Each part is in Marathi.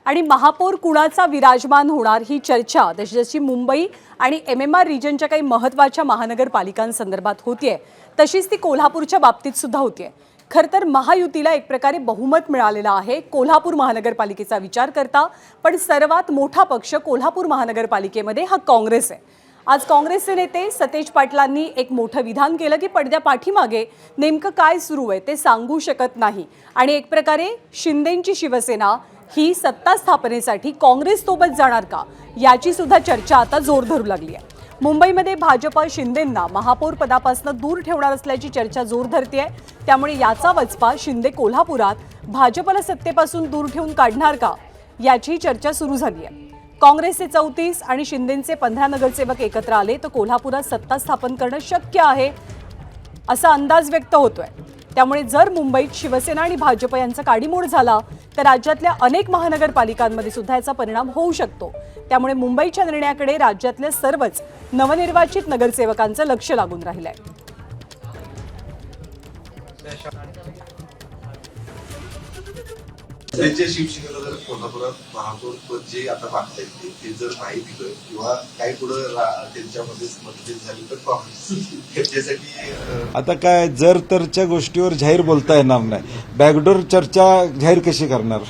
आणि महापौर कुणाचा विराजमान होणार ही चर्चा जशी मुंबई आणि MMR रिजनच्या काही महत्त्वाच्या महानगरपालिकांसंदर्भात होतीये तशीच ती कोल्हापूरच्या बाबतीत सुद्धा होतीये। खरं तर महायुतीला एक प्रकारे बहुमत मिळालेलं आहे कोल्हापूर महानगरपालिकेचा विचार करता, पण सर्वात मोठा पक्ष कोल्हापूर महानगरपालिकेमध्ये हा काँग्रेस आहे। आज काँग्रेसचे नेते सतेज पाटलांनी एक मोठं विधान केलं की पडद्या पाठीमागे नेमकं काय सुरू आहे ते सांगू शकत नाही आणि एक प्रकारे शिंदेंची शिवसेना ही सत्ता स्थापनेसाठी काँग्रेस सोबत जाणार का याची सुद्धा चर्चा आता जोर धरू लागली आहे। मुंबईमध्ये भाजप शिंदेंना महापौर पदापासून दूर ठेवणार असल्याची चर्चा जोर धरते आहे, त्यामुळे याचा वचपा शिंदे कोल्हापुरात भाजपला सत्तेपासून दूर ठेवून काढणार का याची चर्चा सुरू झाली आहे। काँग्रेसचे 34 आणि शिंदेंचे 15 नगरसेवक एकत्र आले तर कोल्हापुरात सत्ता स्थापन करणं शक्य आहे असा अंदाज व्यक्त होतोय। त्यामुळे जर मुंबईत शिवसेना आणि भाजप यांचा काडीमोड झाला तर राज्यातल्या अनेक महानगरपालिकांमध्ये सुद्धा याचा परिणाम होऊ शकतो। त्यामुळे मुंबईच्या निर्णयाकडे राज्यातल्या सर्वच नवनिर्वाचित नगरसेवकांचं लक्ष लागून राहिलंय। शिवसेनेला जर कोल्हापुरात महापौर पद जे आता मागतायत ते जर नाही दिलं किंवा काही पुढे त्यांच्यामध्ये मतभेद झाली तर काँग्रेस त्याच्यासाठी आता काय जर तरच्या गोष्टीवर जाहीर बोलता येणार नाही, बॅकडोर चर्चा जाहीर कशी करणार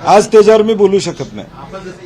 आज त्याच्यावर मी बोलू शकत नाही।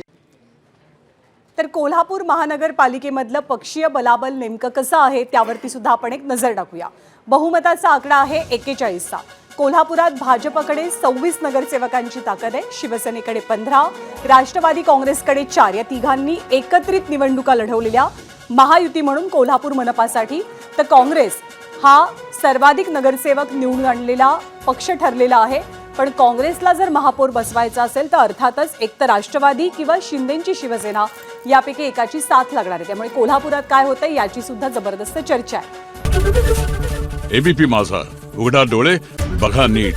तर कोल्हापूर महानगरपालिकेमधलं पक्षीय बलाबल नेमकं कसं आहे त्यावरती सुद्धा आपण एक नजर टाकूया। बहुमताचा आकडा आहे 41चा। कोल्हापुरात भाजपकडे 26 नगरसेवकांची ताकद आहे, शिवसेनेकडे 15, राष्ट्रवादी काँग्रेसकडे 4 या तिघांनी एकत्रित निवडणुका लढवलेल्या महायुती म्हणून कोल्हापूर मनपासाठी तर काँग्रेस हा सर्वाधिक नगरसेवक निवडून आणलेला पक्ष ठरलेला आहे। पण काँग्रेसला जर महापौर बसवायचा असेल तर अर्थातच एक तर राष्ट्रवादी किंवा शिंदेंची शिवसेना यापैकी एकाची साथ लागणार आहे। त्यामुळे कोल्हापुरात काय होतंय याची सुद्धा जबरदस्त चर्चा आहे। एबीपी माझा, उघडा डोळे बघा नीट।